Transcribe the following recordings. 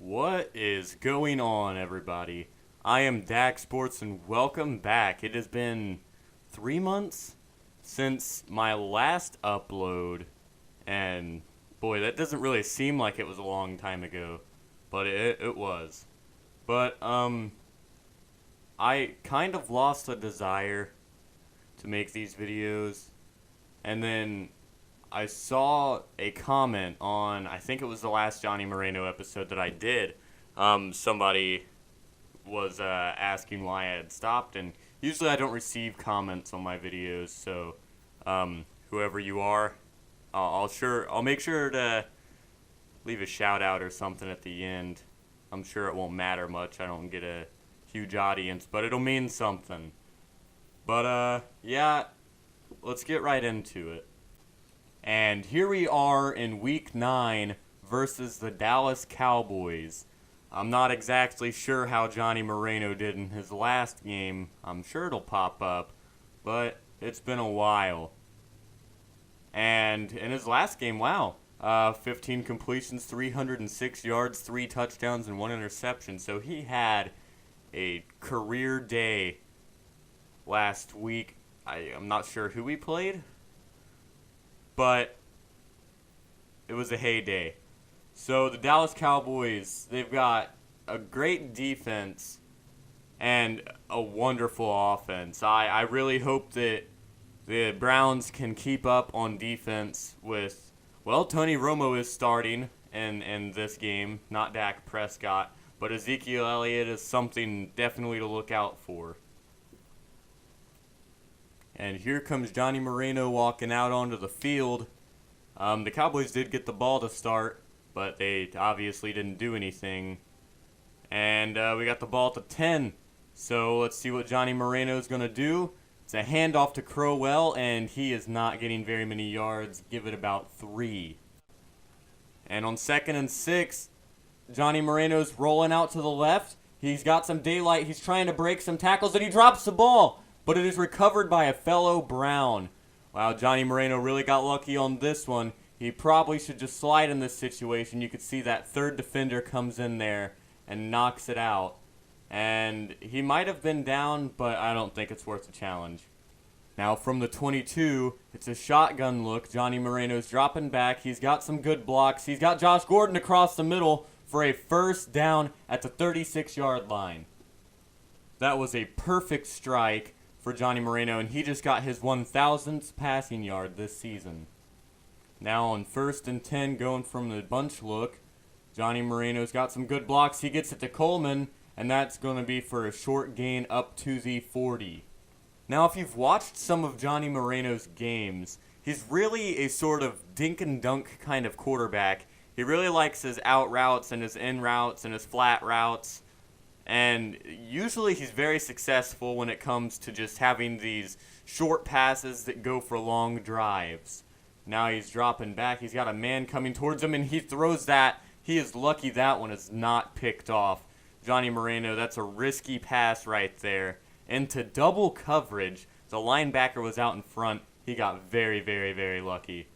What is going on, everybody? I am Dak Sports, and welcome back. It has been 3 months since my last upload, and boy, that doesn't really seem like it was a long time ago, but it was. But, I kind of lost the desire to make these videos, and then I saw a comment on, I think it was the last Johnny Moreno episode that I did. Somebody was asking why I had stopped, and usually I don't receive comments on my videos, so whoever you are, I'll make sure to leave a shout out or something at the end. I'm sure it won't matter much. I don't get a huge audience, but it'll mean something. But yeah, let's get right into it. And here we are in Week 9 versus the Dallas Cowboys. I'm not exactly sure how Johnny Moreno did in his last game. I'm sure it'll pop up, but it's been a while. And in his last game, wow, 15 completions, 306 yards, 3 touchdowns, and 1 interception. So he had a career day last week. I'm not sure who he played, but it was a heyday. So the Dallas Cowboys, they've got a great defense and a wonderful offense. I really hope that the Browns can keep up on defense with, well, Tony Romo is starting in this game, not Dak Prescott, but Ezekiel Elliott is something definitely to look out for. And here comes Johnny Moreno walking out onto the field. The Cowboys did get the ball to start, but they obviously didn't do anything. And we got the ball at the 10. So let's see what Johnny Moreno is going to do. It's a handoff to Crowell, and he is not getting very many yards. Give it about 3. And on 2nd and 6, Johnny Moreno's rolling out to the left. He's got some daylight. He's trying to break some tackles, and he drops the ball. But it is recovered by a fellow Brown. Wow, Johnny Moreno really got lucky on this one. He probably should just slide in this situation. You could see that third defender comes in there and knocks it out. And he might have been down, but I don't think it's worth the challenge. Now from the 22, it's a shotgun look. Johnny Moreno's dropping back. He's got some good blocks. He's got Josh Gordon across the middle for a first down at the 36-yard line. That was a perfect strike for Johnny Moreno, and he just got his 1,000th passing yard this season. Now on 1st and 10, going from the bunch look, Johnny Moreno's got some good blocks. He gets it to Coleman, and that's going to be for a short gain up to the 40. Now, if you've watched some of Johnny Moreno's games, he's really a sort of dink and dunk kind of quarterback. He really likes his out routes and his in routes and his flat routes. And usually he's very successful when it comes to just having these short passes that go for long drives. Now he's dropping back. He's got a man coming towards him, and he throws that. He is lucky that one is not picked off. Johnny Moreno, that's a risky pass right there. Into double coverage. The linebacker was out in front. He got very, very, very lucky.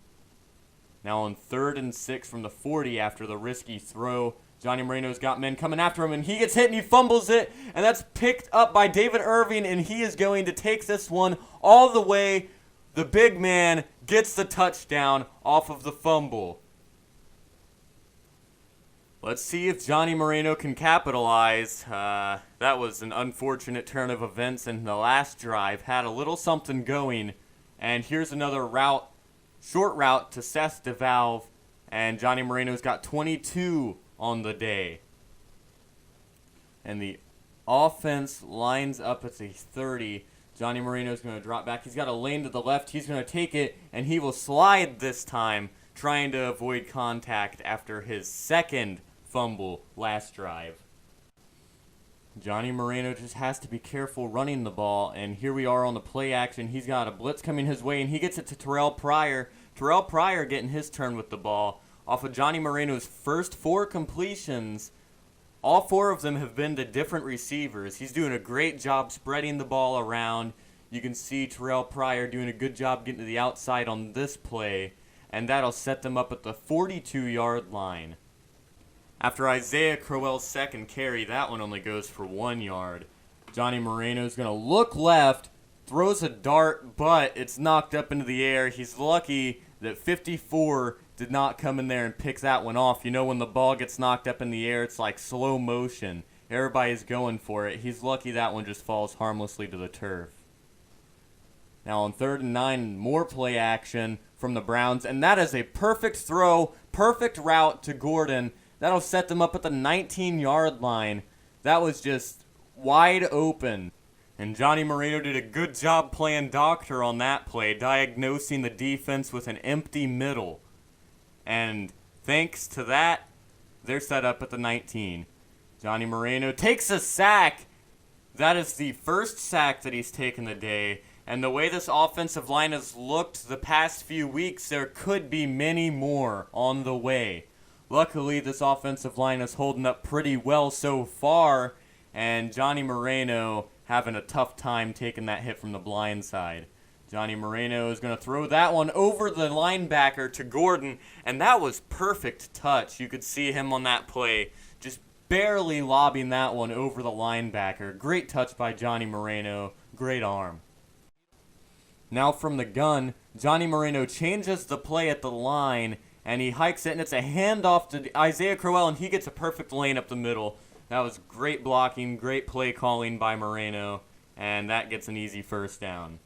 Now on 3rd and 6 from the 40 after the risky throw, Johnny Moreno's got men coming after him, and he gets hit, and he fumbles it, and that's picked up by David Irving, and he is going to take this one all the way. The big man gets the touchdown off of the fumble. Let's see if Johnny Moreno can capitalize. That was an unfortunate turn of events, and the last drive had a little something going. And here's another route, short route to Seth DeValve, and Johnny Moreno's got 22 on the day. And the offense lines up at the 30. Johnny Moreno's going to drop back. He's got a lane to the left. He's going to take it, and he will slide this time, trying to avoid contact after his second fumble last drive. Johnny Moreno just has to be careful running the ball, and here we are on the play action. He's got a blitz coming his way, and he gets it to Terrell Pryor. Terrell Pryor getting his turn with the ball. Off of Johnny Moreno's first 4 completions, all 4 of them have been to different receivers. He's doing a great job spreading the ball around. You can see Terrell Pryor doing a good job getting to the outside on this play, and that'll set them up at the 42-yard line. After Isaiah Crowell's second carry, that one only goes for 1 yard. Johnny Moreno's going to look left, throws a dart, but it's knocked up into the air. He's lucky that 54 did not come in there and pick that one off. You know, when the ball gets knocked up in the air, it's like slow motion. Everybody's going for it. He's lucky that one just falls harmlessly to the turf. Now on 3rd and 9, more play action from the Browns, and that is a perfect throw, perfect route to Gordon. That'll set them up at the 19-yard line. That was just wide open. And Johnny Moreno did a good job playing doctor on that play, diagnosing the defense with an empty middle. And thanks to that, they're set up at the 19. Johnny Moreno takes a sack. That is the first sack that he's taken today. And the way this offensive line has looked the past few weeks, there could be many more on the way. Luckily, this offensive line is holding up pretty well so far, and Johnny Moreno having a tough time taking that hit from the blind side. Johnny Moreno is going to throw that one over the linebacker to Gordon, and that was perfect touch. You could see him on that play just barely lobbing that one over the linebacker. Great touch by Johnny Moreno. Great arm. Now from the gun, Johnny Moreno changes the play at the line, and he hikes it, and it's a handoff to Isaiah Crowell, and he gets a perfect lane up the middle. That was great blocking, great play calling by Moreno, and that gets an easy first down.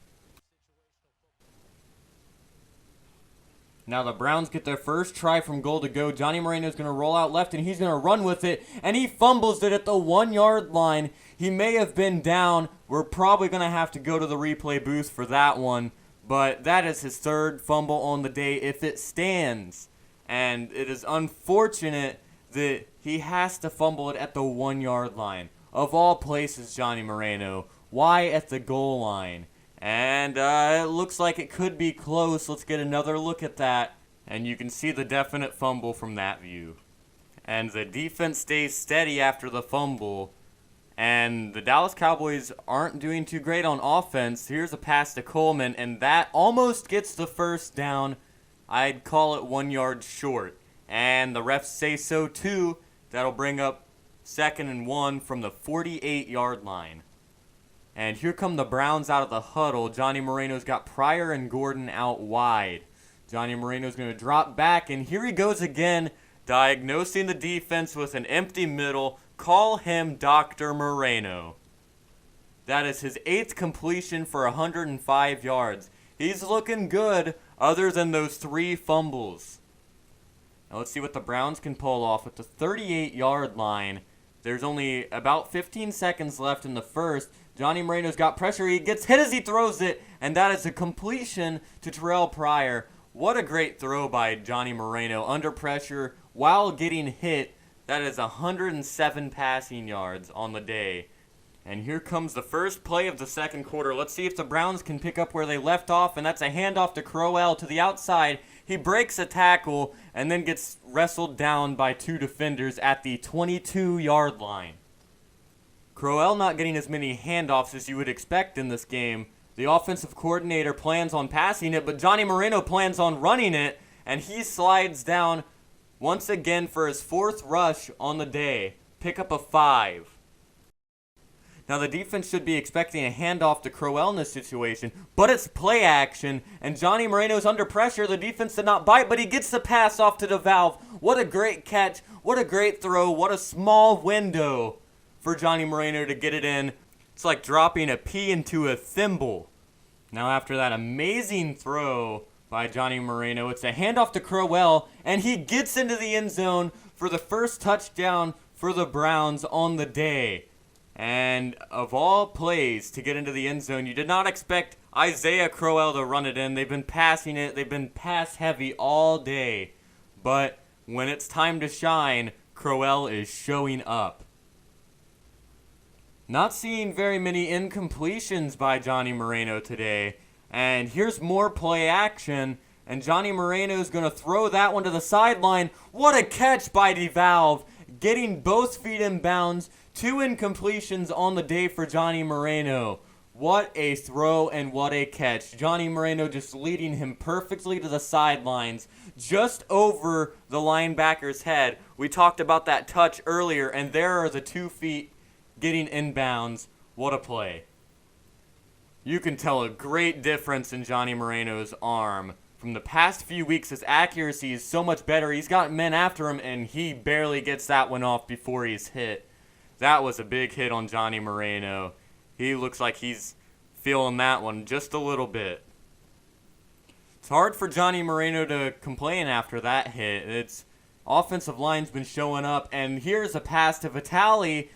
Now the Browns get their first try from goal to go. Johnny Moreno's going to roll out left, and he's going to run with it, and he fumbles it at the 1-yard line. He may have been down. We're probably going to have to go to the replay booth for that one, but that is his third fumble on the day if it stands. And it is unfortunate that he has to fumble it at the 1-yard line. Of all places, Johnny Moreno, why at the goal line? And it looks like it could be close. Let's get another look at that. And you can see the definite fumble from that view. And the defense stays steady after the fumble. And the Dallas Cowboys aren't doing too great on offense. Here's a pass to Coleman, and that almost gets the first down. I'd call it 1 yard short. And the refs say so too. That'll bring up 2nd and 1 from the 48-yard line. And here come the Browns out of the huddle. Johnny Moreno's got Pryor and Gordon out wide. Johnny Moreno's going to drop back, and here he goes again, diagnosing the defense with an empty middle. Call him Dr. Moreno. That is his 8th completion for 105 yards. He's looking good other than those 3 fumbles. Now let's see what the Browns can pull off at the 38-yard line. There's only about 15 seconds left in the first. Johnny Moreno's got pressure. He gets hit as he throws it, and that is a completion to Terrell Pryor. What a great throw by Johnny Moreno under pressure while getting hit. That is 107 passing yards on the day. And here comes the first play of the second quarter. Let's see if the Browns can pick up where they left off, and that's a handoff to Crowell to the outside. He breaks a tackle and then gets wrestled down by 2 defenders at the 22-yard line. Crowell not getting as many handoffs as you would expect in this game. The offensive coordinator plans on passing it, but Johnny Moreno plans on running it, and he slides down once again for his 4th rush on the day. Pick up a 5. Now the defense should be expecting a handoff to Crowell in this situation, but it's play action, and Johnny Moreno's under pressure. The defense did not bite, but he gets the pass off to DeValve. What a great catch. What a great throw. What a small window for Johnny Moreno to get it in. It's like dropping a pea into a thimble. Now after that amazing throw by Johnny Moreno, it's a handoff to Crowell, and he gets into the end zone for the first touchdown for the Browns on the day. And of all plays to get into the end zone, you did not expect Isaiah Crowell to run it in. They've been passing it. They've been pass heavy all day. But when it's time to shine, Crowell is showing up. Not seeing very many incompletions by Johnny Moreno today. And here's more play action. And Johnny Moreno's going to throw that one to the sideline. What a catch by DeValve. Getting both feet in bounds. 2 incompletions on the day for Johnny Moreno. What a throw and what a catch. Johnny Moreno just leading him perfectly to the sidelines, just over the linebacker's head. We talked about that touch earlier, and there are the 2 feet getting inbounds. What a play. You can tell a great difference in Johnny Moreno's arm. From the past few weeks, his accuracy is so much better. He's got men after him, and he barely gets that one off before he's hit. That was a big hit on Johnny Moreno. He looks like he's feeling that one just a little bit. It's hard for Johnny Moreno to complain after that hit. Its offensive line's been showing up, and here's a pass to Vitali,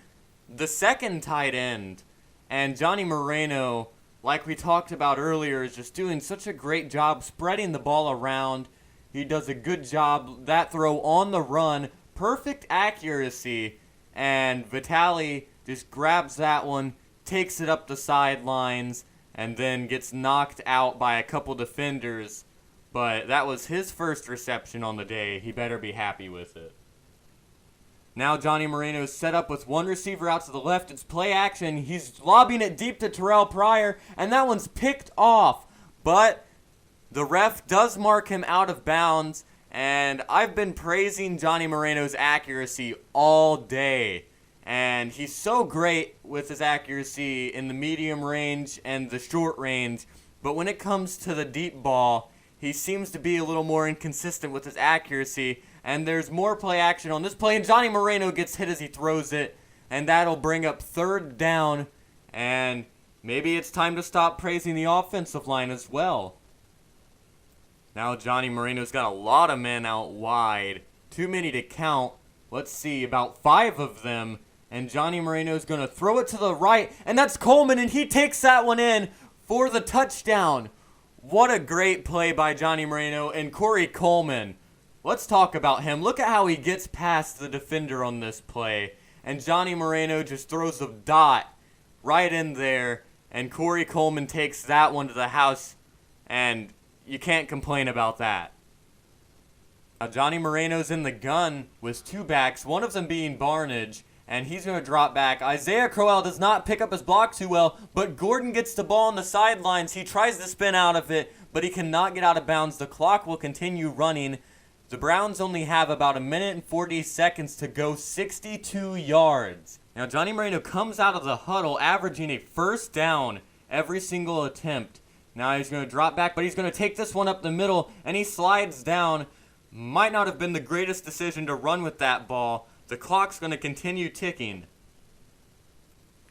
the second tight end. And Johnny Moreno, like we talked about earlier, is just doing such a great job spreading the ball around. He does a good job. That throw on the run, perfect accuracy, and Vitali just grabs that one, takes it up the sidelines, and then gets knocked out by a couple defenders. But that was his first reception on the day. He better be happy with it. Now Johnny Moreno is set up with one receiver out to the left. It's play action. He's lobbing it deep to Terrell Pryor, and that one's picked off. But the ref does mark him out of bounds, and I've been praising Johnny Moreno's accuracy all day. And he's so great with his accuracy in the medium range and the short range. But when it comes to the deep ball, he seems to be a little more inconsistent with his accuracy. And there's more play action on this play. And Johnny Moreno gets hit as he throws it. And that'll bring up 3rd down. And maybe it's time to stop praising the offensive line as well. Now Johnny Moreno's got a lot of men out wide. Too many to count. Let's see, about 5 of them. And Johnny Moreno's going to throw it to the right. And that's Coleman, and he takes that one in for the touchdown. What a great play by Johnny Moreno and Corey Coleman. Let's talk about him. Look at how he gets past the defender on this play. And Johnny Moreno just throws a dot right in there. And Corey Coleman takes that one to the house. And you can't complain about that. Now Johnny Moreno's in the gun with 2 backs, one of them being Barnage. And he's going to drop back. Isaiah Crowell does not pick up his block too well, but Gordon gets the ball on the sidelines. He tries to spin out of it, but he cannot get out of bounds. The clock will continue running. The Browns only have about 1 minute and 40 seconds to go, 62 yards. Now Johnny Moreno comes out of the huddle, averaging a 1st down every single attempt. Now he's going to drop back, but he's going to take this one up the middle, and he slides down. Might not have been the greatest decision to run with that ball. The clock's going to continue ticking.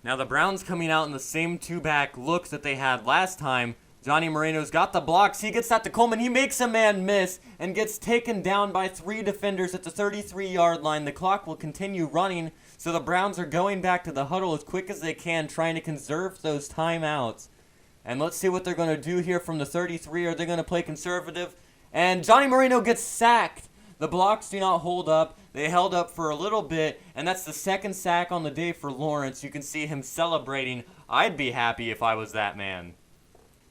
Now the Browns coming out in the same 2-back look that they had last time. Johnny Moreno's got the blocks. He gets that to Coleman. He makes a man miss and gets taken down by 3 defenders at the 33-yard line. The clock will continue running, so the Browns are going back to the huddle as quick as they can, trying to conserve those timeouts. And let's see what they're going to do here from the 33. Are they going to play conservative? And Johnny Moreno gets sacked. The blocks do not hold up. They held up for a little bit, and that's the 2nd sack on the day for Lawrence. You can see him celebrating. I'd be happy if I was that man.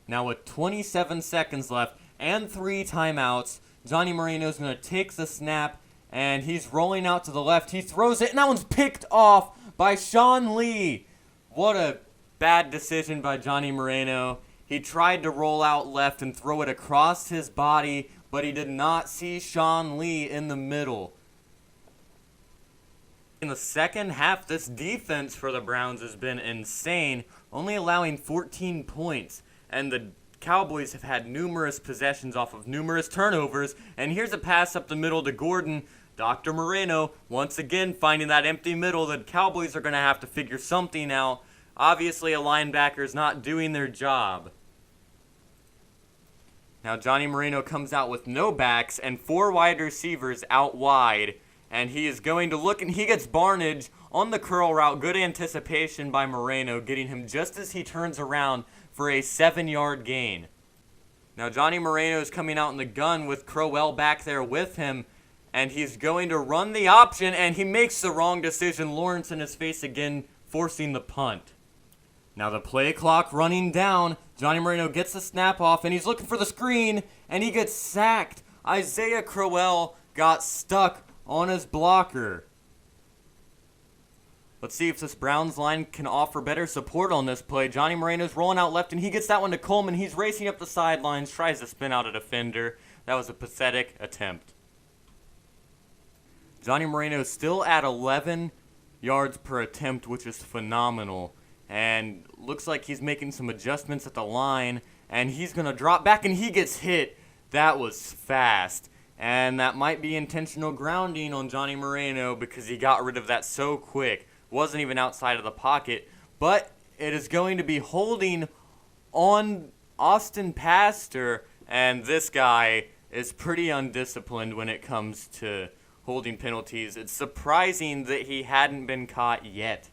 Now with 27 seconds left and 3 timeouts, Johnny Moreno's going to take the snap, and he's rolling out to the left. He throws it, and that one's picked off by Sean Lee. What a bad decision by Johnny Moreno. He tried to roll out left and throw it across his body, but he did not see Sean Lee in the middle. In the second half, this defense for the Browns has been insane, only allowing 14 points. And the Cowboys have had numerous possessions off of numerous turnovers. And here's a pass up the middle to Gordon. Dr. Moreno, once again, finding that empty middle. The Cowboys are going to have to figure something out. Obviously, a linebacker's not doing their job. Now, Johnny Moreno comes out with no backs and 4 wide receivers out wide. And he is going to look, and he gets Barnage on the curl route. Good anticipation by Moreno, getting him just as he turns around for a 7-yard gain. Now, Johnny Moreno is coming out in the gun with Crowell back there with him. And he's going to run the option, and he makes the wrong decision. Lawrence in his face again, forcing the punt. Now the play clock running down. Johnny Moreno gets the snap off, and he's looking for the screen, and he gets sacked. Isaiah Crowell got stuck on his blocker. Let's see if this Browns line can offer better support on this play. Johnny Moreno's rolling out left, and he gets that one to Coleman. He's racing up the sidelines, tries to spin out a defender. That was a pathetic attempt. Johnny Moreno is still at 11 yards per attempt, which is phenomenal. And looks like he's making some adjustments at the line, and he's going to drop back, and he gets hit. That was fast. And that might be intentional grounding on Johnny Moreno because he got rid of that so quick. Wasn't even outside of the pocket. But it is going to be holding on Austin Pastor, and this guy is pretty undisciplined when it comes to holding penalties. It's surprising that he hadn't been caught yet.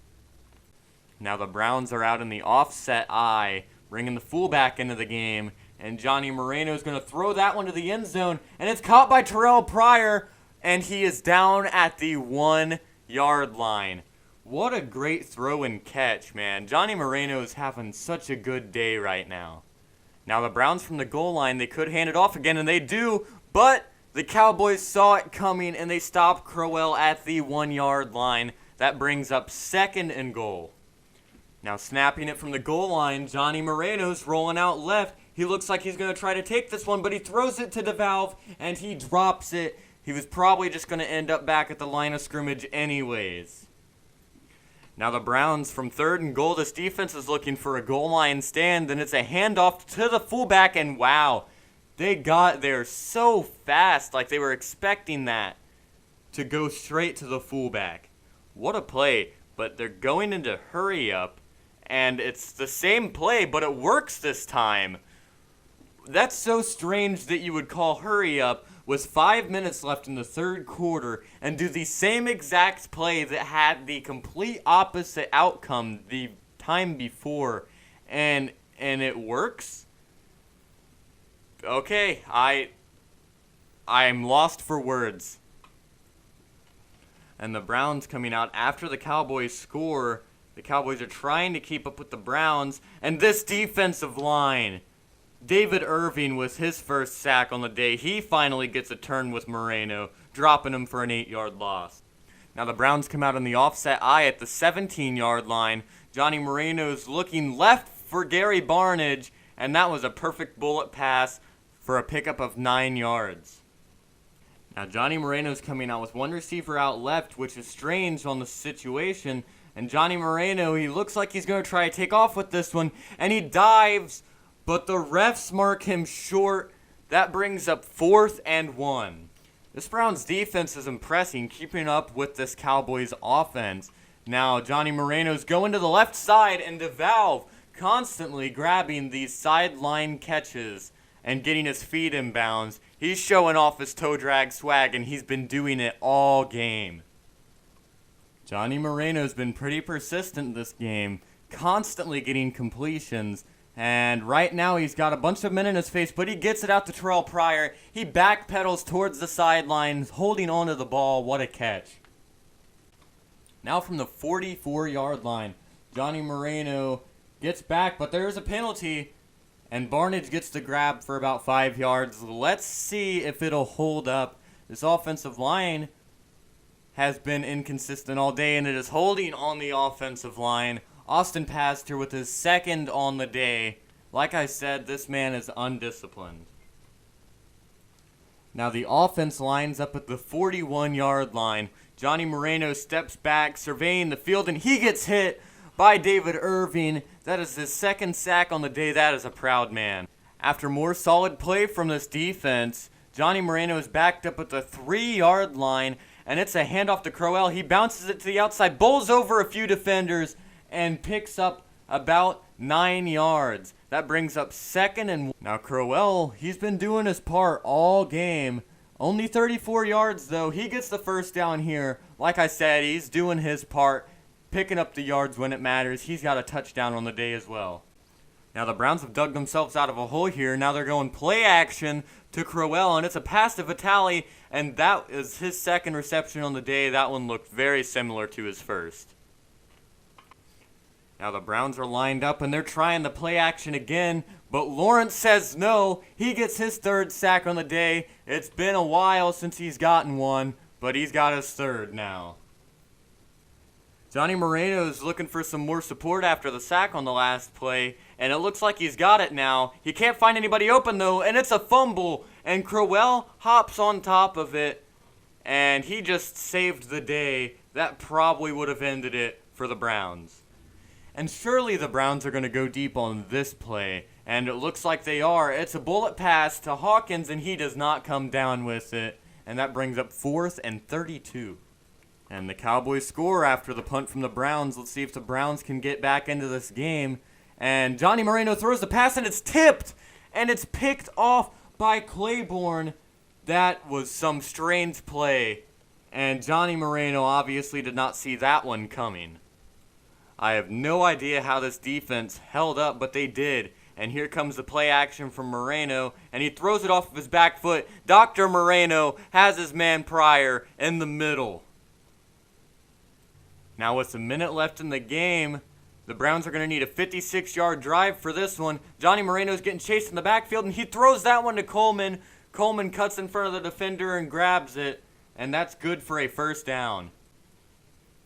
Now the Browns are out in the offset I, bringing the fullback into the game, and Johnny Moreno is going to throw that one to the end zone, and it's caught by Terrell Pryor, and he is down at the 1-yard line. What a great throw and catch, man. Johnny Moreno is having such a good day right now. Now the Browns from the goal line, they could hand it off again, and they do, but the Cowboys saw it coming, and they stopped Crowell at the 1-yard line. That brings up 2nd and goal. Now snapping it from the goal line, Johnny Moreno's rolling out left. He looks like he's going to try to take this one, but he throws it to DeValve, and he drops it. He was probably just going to end up back at the line of scrimmage anyways. Now the Browns from 3rd and goal, this defense is looking for a goal line stand, and it's a handoff to the fullback, and wow, they got there so fast, like they were expecting that to go straight to the fullback. What a play, but they're going into hurry up, and it's the same play, but it works this time. That's so strange that you would call hurry up with 5 minutes left in the 3rd quarter and do the same exact play that had the complete opposite outcome the time before, and it works? Okay, I'm lost for words. And the Browns coming out after the Cowboys score. The Cowboys are trying to keep up with the Browns, and this defensive line, David Irving was his first sack on the day. He finally gets a turn with Moreno, dropping him for an 8-yard loss. Now the Browns come out on the offset I at the 17-yard line. Johnny Moreno's looking left for Gary Barnidge, and that was a perfect bullet pass for a pickup of 9 yards. Now Johnny Moreno's coming out with one receiver out left, which is strange on the situation. And Johnny Moreno, he looks like he's going to try to take off with this one, and he dives, but the refs mark him short. That brings up 4th and 1. This Browns defense is impressing, keeping up with this Cowboys offense. Now Johnny Moreno's going to the left side, and DeValve constantly grabbing these sideline catches and getting his feet in bounds. He's showing off his toe drag swag, and he's been doing it all game. Johnny Moreno's been pretty persistent this game, constantly getting completions, and right now he's got a bunch of men in his face, but he gets it out to Terrell Pryor. He backpedals towards the sidelines, holding onto the ball. What a catch. Now from the 44-yard line, Johnny Moreno gets back, but there's a penalty, and Barnidge gets the grab for about 5 yards. Let's see if it'll hold up. This offensive line has been inconsistent all day, and it is holding on the offensive line. Austin Pastor with his 2nd on the day. Like I said, this man is undisciplined. Now the offense lines up at the 41-yard line. Johnny Moreno steps back, surveying the field, and he gets hit by David Irving. That is his 2nd sack on the day. That is a proud man. After more solid play from this defense, Johnny Moreno is backed up at the 3-yard line, and it's a handoff to Crowell. He bounces it to the outside, bowls over a few defenders, and picks up about 9 yards. That brings up 2nd and 1. Now Crowell, he's been doing his part all game. Only 34 yards though. He gets the first down here. Like I said, he's doing his part, picking up the yards when it matters. He's got a touchdown on the day as well. Now the Browns have dug themselves out of a hole here. Now they're going play action to Crowell, and it's a pass to Vitale, and that is his 2nd reception on the day. That one looked very similar to his first. Now the Browns are lined up, and they're trying the play action again, but Lawrence says no. He gets his 3rd sack on the day. It's been a while since he's gotten one, but he's got his 3rd now. Johnny Moreno's looking for some more support after the sack on the last play, and it looks like he's got it now. He can't find anybody open, though, and it's a fumble, and Crowell hops on top of it, and he just saved the day. That probably would have ended it for the Browns. And surely the Browns are going to go deep on this play, and it looks like they are. It's a bullet pass to Hawkins, and he does not come down with it, and that brings up 4th and 32. And the Cowboys score after the punt from the Browns. Let's see if the Browns can get back into this game. And Johnny Moreno throws the pass, and it's tipped, and it's picked off by Claiborne. That was some strange play, and Johnny Moreno obviously did not see that one coming. I have no idea how this defense held up, but they did. And here comes the play action from Moreno, and he throws it off of his back foot. Dr. Moreno has his man Pryor in the middle. Now with a minute left in the game, the Browns are going to need a 56-yard drive for this one. Johnny Moreno's getting chased in the backfield, and he throws that one to Coleman. Coleman cuts in front of the defender and grabs it, and that's good for a first down.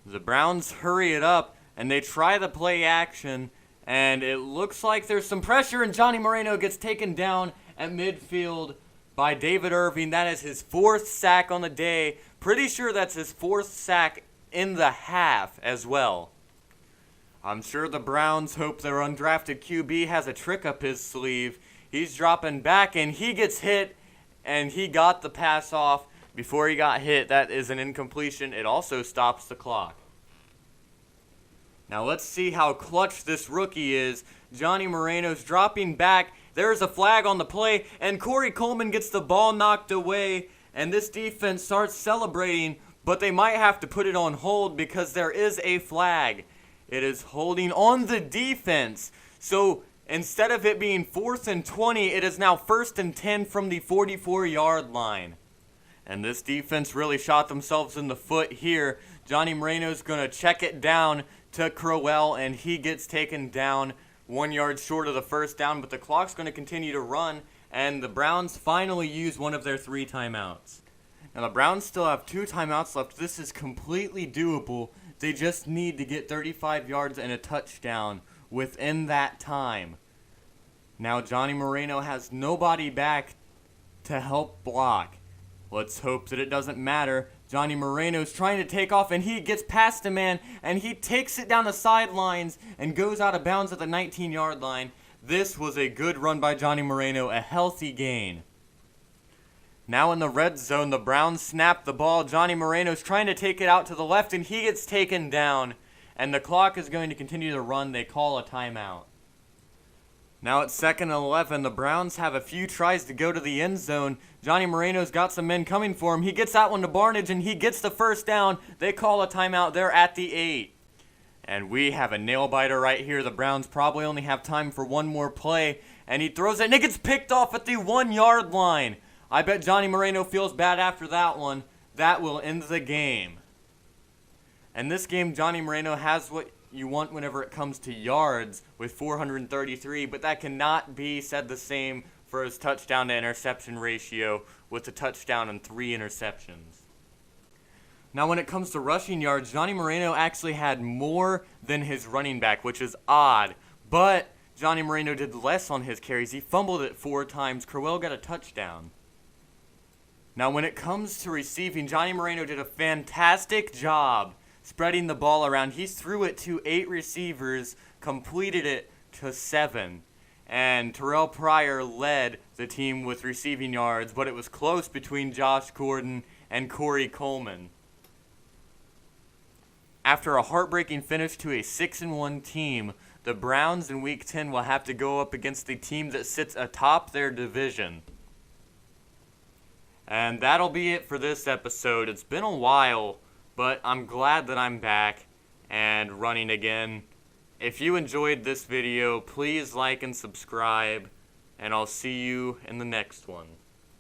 The Browns hurry it up, and they try the play action, and it looks like there's some pressure, and Johnny Moreno gets taken down at midfield by David Irving. That is his 4th sack on the day. Pretty sure that's his 4th sack in the half as well. I'm sure the Browns hope their undrafted QB has a trick up his sleeve. He's dropping back, and he gets hit, and he got the pass off before he got hit. That is an incompletion. It also stops the clock. Now let's see how clutch this rookie is. Johnny Moreno's dropping back. There's a flag on the play, and Corey Coleman gets the ball knocked away, and this defense starts celebrating, but they might have to put it on hold because there is a flag. It is holding on the defense. So instead of it being 4th and 20, it is now 1st and 10 from the 44-yard line. And this defense really shot themselves in the foot here. Johnny Moreno's going to check it down to Crowell, and he gets taken down 1 yard short of the first down, but the clock's going to continue to run, and the Browns finally use one of their 3 timeouts. Now the Browns still have 2 timeouts left. This is completely doable. They just need to get 35 yards and a touchdown within that time. Now Johnny Moreno has nobody back to help block. Let's hope that it doesn't matter. Johnny Moreno's trying to take off, and he gets past a man, and he takes it down the sidelines and goes out of bounds at the 19-yard line. This was a good run by Johnny Moreno, a healthy gain. Now in the red zone, the Browns snap the ball. Johnny Moreno's trying to take it out to the left, and he gets taken down. And the clock is going to continue to run. They call a timeout. Now at 2nd and 11, the Browns have a few tries to go to the end zone. Johnny Moreno's got some men coming for him. He gets that one to Barnage, and he gets the first down. They call a timeout. They're at the 8. And we have a nail-biter right here. The Browns probably only have time for one more play. And he throws it, and it gets picked off at the 1-yard line. I bet Johnny Moreno feels bad after that one. That will end the game. And this game, Johnny Moreno has what you want whenever it comes to yards with 433, but that cannot be said the same for his touchdown to interception ratio with a touchdown and 3 interceptions. Now when it comes to rushing yards, Johnny Moreno actually had more than his running back, which is odd, but Johnny Moreno did less on his carries. He fumbled it 4 times. Crowell got a touchdown. Now when it comes to receiving, Johnny Moreno did a fantastic job spreading the ball around. He threw it to 8 receivers, completed it to 7. And Terrell Pryor led the team with receiving yards, but it was close between Josh Gordon and Corey Coleman. After a heartbreaking finish to a 6-1 team, the Browns in Week 10 will have to go up against the team that sits atop their division. And that'll be it for this episode. It's been a while, but I'm glad that I'm back and running again. If you enjoyed this video, please like and subscribe, and I'll see you in the next one.